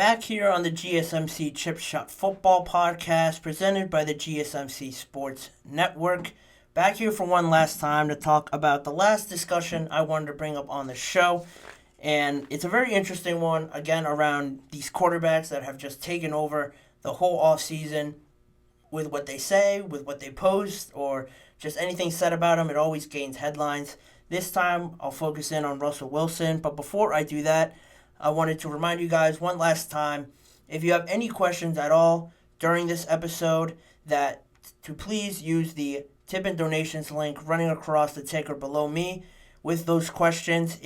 Back here on the GSMC Chip Shot Football Podcast presented by the GSMC Sports Network. Back here for one last time to talk about the last discussion I wanted to bring up on the show. And it's a very interesting one, again, around these quarterbacks that have just taken over the whole offseason with what they say, with what they post, or just anything said about them. It always gains headlines. This time, I'll focus in on Russell Wilson. But before I do that, I wanted to remind you guys one last time, if you have any questions at all during this episode, that to please use the tip and donations link running across the ticker below me. With those questions,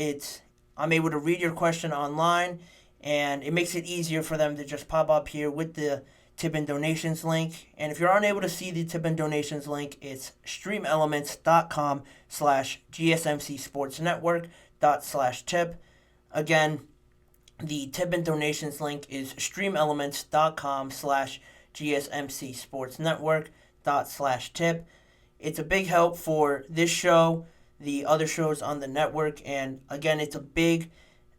I'm able to read your question online, and it makes it easier for them to just pop up here with the tip and donations link. And if you're unable to see the tip and donations link, it's streamelements.com/gsmcsportsnetwork./tip. Again, the tip and donations link is streamelements.com/gsmcsportsnetwork./tip. It's a big help for this show, the other shows on the network, and again, it's a big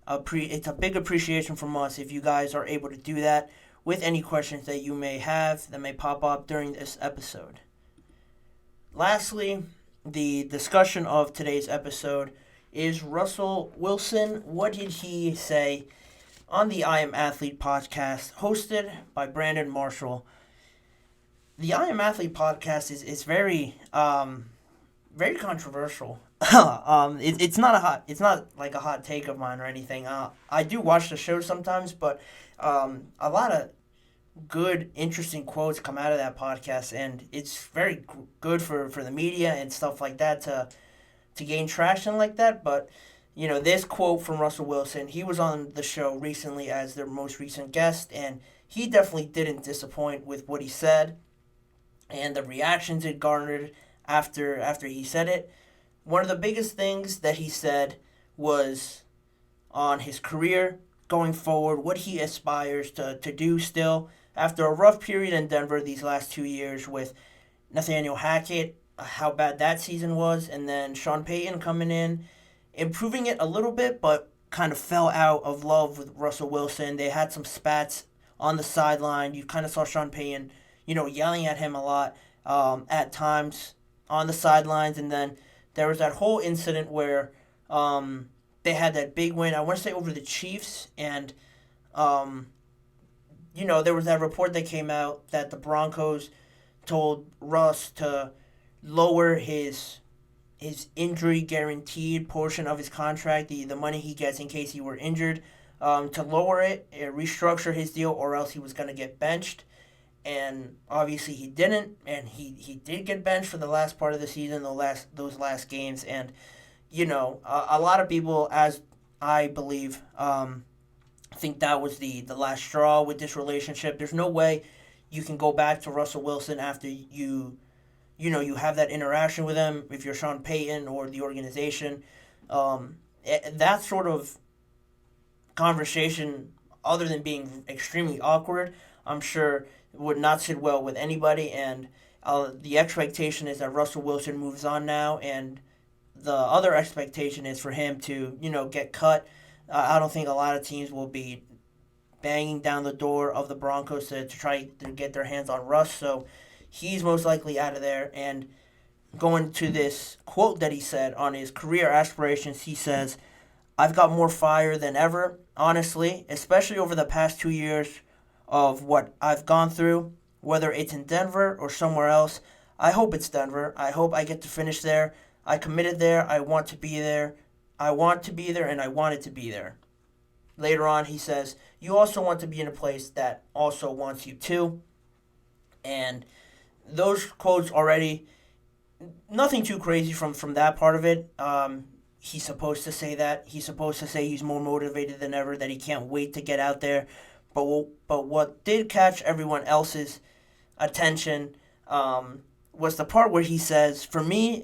appreciation from us if you guys are able to do that with any questions that you may have that may pop up during this episode. Lastly, the discussion of today's episode is Russell Wilson. What did he say on the I Am Athlete podcast hosted by Brandon Marshall? The I Am Athlete podcast is very very controversial. It's not like a hot take of mine or anything. I do watch the show sometimes, but a lot of good, interesting quotes come out of that podcast, and it's very good for the media and stuff like that to gain traction like that. But this quote from Russell Wilson, he was on the show recently as their most recent guest, and he definitely didn't disappoint with what he said and the reactions it garnered after he said it. One of the biggest things that he said was on his career going forward, what he aspires to do still after a rough period in Denver these last 2 years with Nathaniel Hackett, how bad that season was, and then Sean Payton coming in, improving it a little bit, but kind of fell out of love with Russell Wilson. They had some spats on the sideline. You kind of saw Sean Payton, yelling at him a lot at times on the sidelines. And then there was that whole incident where they had that big win, I want to say over the Chiefs, and there was that report that came out that the Broncos told Russ to lower his injury guaranteed portion of his contract, the money he gets in case he were injured, to lower it, restructure his deal, or else he was going to get benched. And obviously he didn't, and he did get benched for the last part of the season, those last games. And a lot of people, as I believe, think that was the last straw with this relationship. There's no way you can go back to Russell Wilson after you have that interaction with him, if you're Sean Payton or the organization. That sort of conversation, other than being extremely awkward, I'm sure would not sit well with anybody. And the expectation is that Russell Wilson moves on now, and the other expectation is for him to, get cut. I don't think a lot of teams will be banging down the door of the Broncos to try to get their hands on Russ. So he's most likely out of there. And going to this quote that he said on his career aspirations, he says, "I've got more fire than ever, honestly, especially over the past 2 years of what I've gone through, whether it's in Denver or somewhere else. I hope it's Denver. I hope I get to finish there. I committed there. I want to be there. I want to be there, and I wanted to be there." Later on, he says, "You also want to be in a place that also wants you too." And those quotes already, nothing too crazy from that part of it. He's supposed to say that. He's supposed to say he's more motivated than ever, that he can't wait to get out there. But what did catch everyone else's attention was the part where he says, "For me,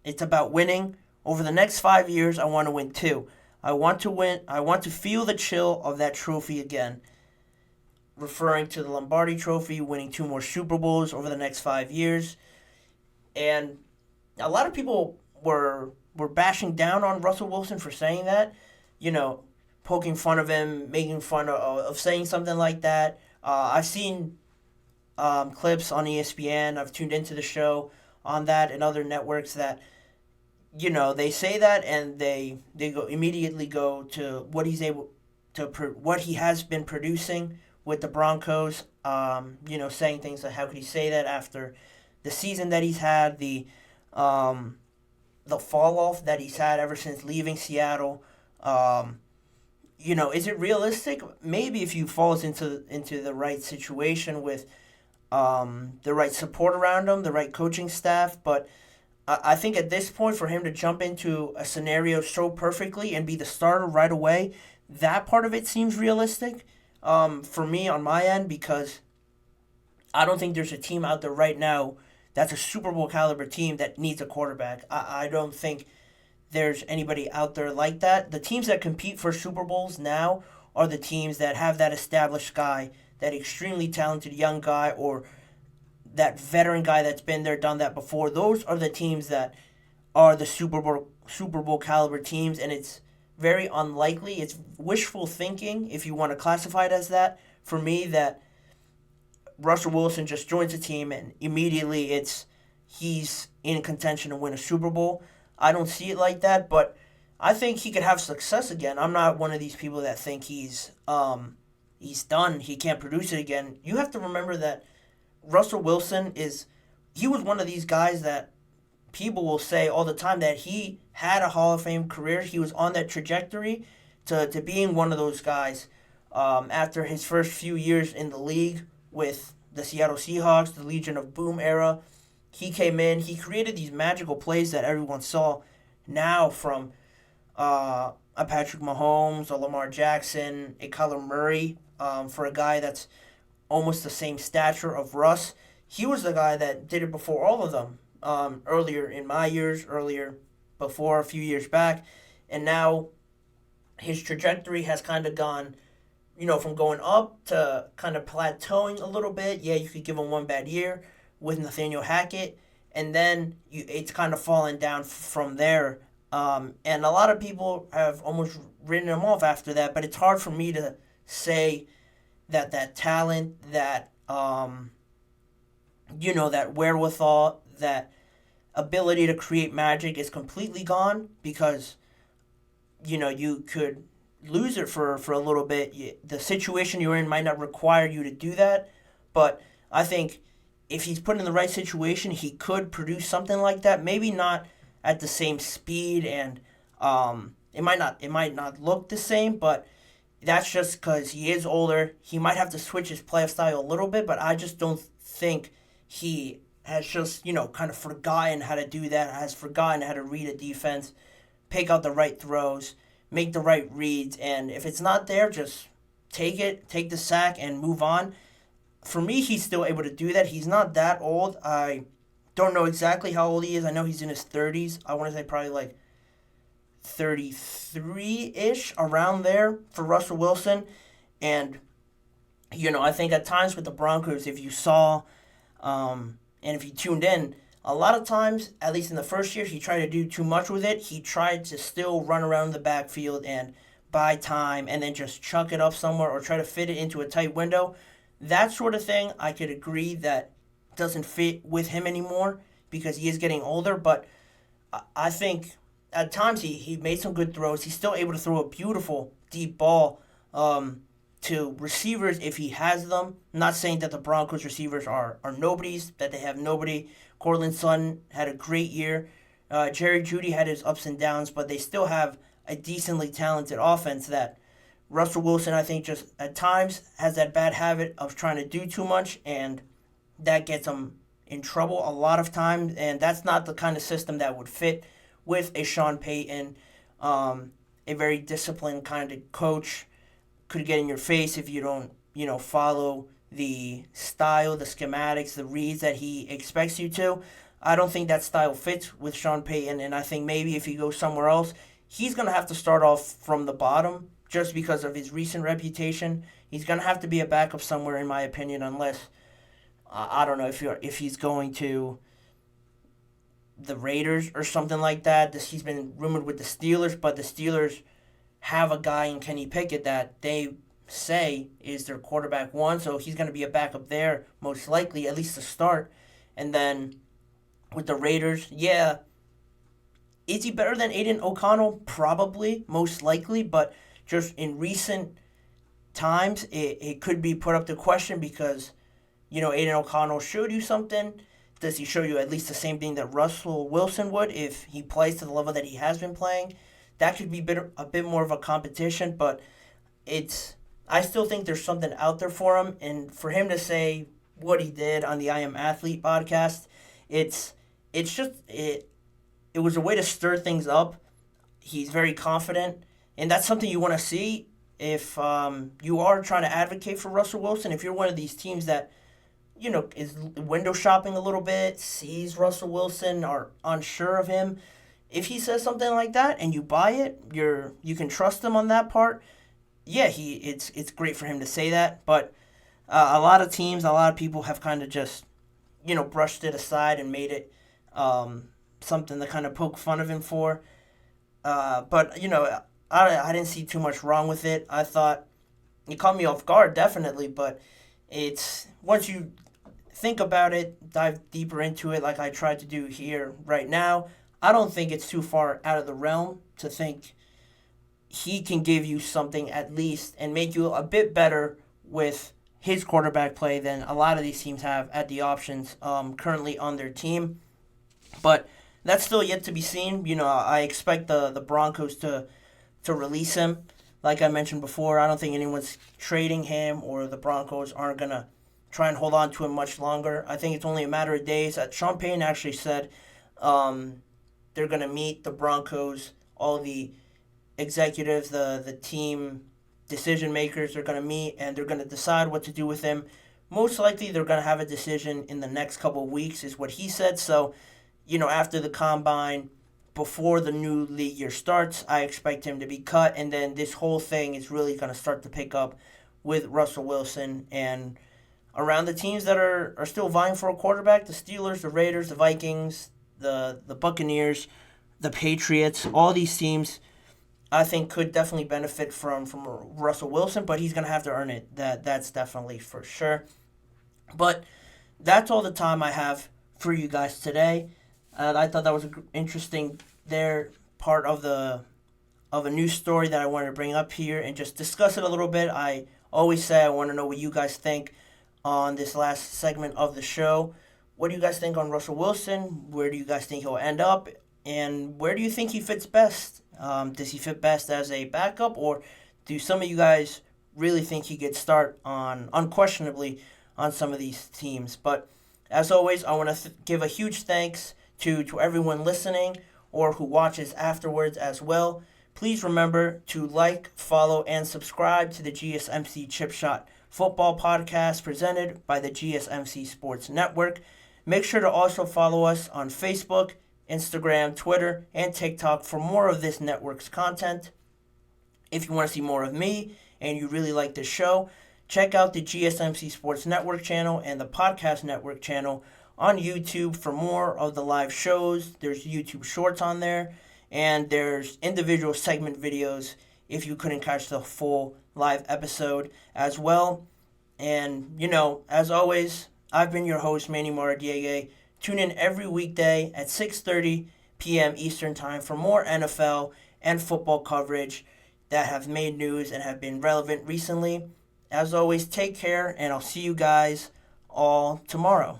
it's about winning. Over the next 5 years, I want to win too. I want to win. I want to feel the chill of that trophy again." Referring to the Lombardi Trophy, winning 2 more Super Bowls over the next 5 years. And a lot of people were bashing down on Russell Wilson for saying that. poking fun of him, making fun of saying something like that. I've seen clips on ESPN. I've tuned into the show on that and other networks that they say that and they go immediately go to what he's able to what he has been producing with the Broncos. Saying things like how could he say that after the season that he's had, the fall off that he's had ever since leaving Seattle. Is it realistic? Maybe if you falls into the right situation with the right support around him, the right coaching staff. But I think at this point, for him to jump into a scenario so perfectly and be the starter right away, that part of it seems realistic for me on my end, because I don't think there's a team out there right now that's a Super Bowl caliber team that needs a quarterback. I don't think there's anybody out there like that. The teams that compete for Super Bowls now are the teams that have that established guy, that extremely talented young guy, or that veteran guy that's been there, done that before. Those are the teams that are the Super Bowl caliber teams, and it's very unlikely. It's wishful thinking, if you want to classify it as that, for me, that Russell Wilson just joins a team and immediately he's in contention to win a Super Bowl. I don't see it like that, but I think he could have success again. I'm not one of these people that think he's done. He can't produce it again. You have to remember that Russell Wilson he was one of these guys that people will say all the time that he had a Hall of Fame career. He was on that trajectory to being one of those guys after his first few years in the league with the Seattle Seahawks, the Legion of Boom era. He came in, he created these magical plays that everyone saw now, from a Patrick Mahomes, a Lamar Jackson, a Kyler Murray, for a guy that's almost the same stature of Russ. He was the guy that did it before all of them, earlier in my years, before a few years back, and now his trajectory has kind of gone, from going up to kind of plateauing a little bit. Yeah, you could give him one bad year with Nathaniel Hackett, and then it's kind of fallen down from there. And a lot of people have almost written him off after that, but it's hard for me to say that talent, that that wherewithal, that ability to create magic is completely gone, because you could lose it for a little bit. The situation you're in might not require you to do that, but I think if he's put in the right situation, he could produce something like that. Maybe not at the same speed, and it might not look the same, but that's just because he is older. He might have to switch his play style a little bit, but I just don't think he has just, kind of forgotten how to do that, has forgotten how to read a defense, pick out the right throws, make the right reads, and if it's not there, just take the sack, and move on. For me, he's still able to do that. He's not that old. I don't know exactly how old he is. I know he's in his 30s. I want to say probably like 33-ish, around there for Russell Wilson. And, I think at times with the Broncos, if you saw, and if you tuned in, a lot of times, at least in the first year, he tried to do too much with it. He tried to still run around the backfield and buy time and then just chuck it up somewhere or try to fit it into a tight window. That sort of thing, I could agree that doesn't fit with him anymore because he is getting older. But I think at times he made some good throws. He's still able to throw a beautiful deep ball to receivers if he has them. I'm not saying that the Broncos receivers are nobodies, that they have nobody. Cortland Sutton had a great year. Jerry Jeudy had his ups and downs, but they still have a decently talented offense that Russell Wilson, I think, just at times has that bad habit of trying to do too much, and that gets him in trouble a lot of times, and that's not the kind of system that would fit with a Sean Payton, a very disciplined kind of coach. Could get in your face if you don't, follow the style, the schematics, the reads that he expects you to. I don't think that style fits with Sean Payton, and I think maybe if he goes somewhere else, he's going to have to start off from the bottom just because of his recent reputation. He's going to have to be a backup somewhere, in my opinion, unless, I don't know if he's going to the Raiders or something like that. He's been rumored with the Steelers, but the Steelers have a guy in Kenny Pickett that they say is their quarterback one, so he's going to be a backup there, most likely, at least to start. And then with the Raiders, yeah, is he better than Aiden O'Connell? Probably, most likely, but just in recent times, it could be put up to question because, Aiden O'Connell showed you something. Does he show you at least the same thing that Russell Wilson would if he plays to the level that he has been playing? That could be a bit more of a competition, but I still think there's something out there for him, and for him to say what he did on the I Am Athlete podcast, it was a way to stir things up. He's very confident, and that's something you want to see if you are trying to advocate for Russell Wilson. If you're one of these teams that is window shopping a little bit, sees Russell Wilson, are unsure of him, if he says something like that and you buy it, you can trust him on that part. Yeah, it's great for him to say that, but a lot of teams, a lot of people have kind of just brushed it aside and made it something to kind of poke fun of him for. But I didn't see too much wrong with it. I thought it caught me off guard, definitely, but it's once you think about it, dive deeper into it like I tried to do here right now, I don't think it's too far out of the realm to think he can give you something at least and make you a bit better with his quarterback play than a lot of these teams have at the options currently on their team. But that's still yet to be seen. I expect the Broncos to release him. Like I mentioned before, I don't think anyone's trading him, or the Broncos aren't going to try and hold on to him much longer. I think it's only a matter of days. Sean Payton actually said they're going to meet the Broncos, all the executives, the team decision makers are going to meet, and they're going to decide what to do with him. Most likely they're going to have a decision in the next couple of weeks is what he said. So, after the combine, before the new league year starts, I expect him to be cut, and then this whole thing is really going to start to pick up with Russell Wilson and around the teams that are still vying for a quarterback, the Steelers, the Raiders, the Vikings, the Buccaneers, the Patriots, all these teams I think could definitely benefit from Russell Wilson, but he's going to have to earn it. That's definitely for sure. But that's all the time I have for you guys today. I thought that was interesting part of a news story that I wanted to bring up here and just discuss it a little bit. I always say I want to know what you guys think on this last segment of the show. What do you guys think on Russell Wilson? Where do you guys think he'll end up? And where do you think he fits best? Does he fit best as a backup, or do some of you guys really think he could start unquestionably on some of these teams? But as always, I want to give a huge thanks to everyone listening or who watches afterwards as well. Please remember to like, follow, and subscribe to the GSMC Chip Shot Football Podcast presented by the GSMC Sports Network. Make sure to also follow us on Facebook, Instagram, Twitter, and TikTok for more of this network's content. If you want to see more of me and you really like this show, check out the GSMC Sports Network channel and the Podcast Network channel on YouTube for more of the live shows. There's YouTube Shorts on there, and there's individual segment videos if you couldn't catch the full live episode as well. And, as always, I've been your host, Manny Maradiege. Tune in every weekday at 6:30 p.m. Eastern Time for more NFL and football coverage that have made news and have been relevant recently. As always, take care, and I'll see you guys all tomorrow.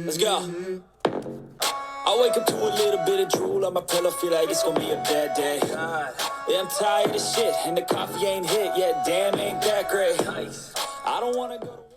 Let's go. I wake up to a little bit of drool on my pillow, feel like it's gonna be a bad day. Yeah, I'm tired of shit, and the coffee ain't hit yet, damn, ain't that great. I don't wanna go to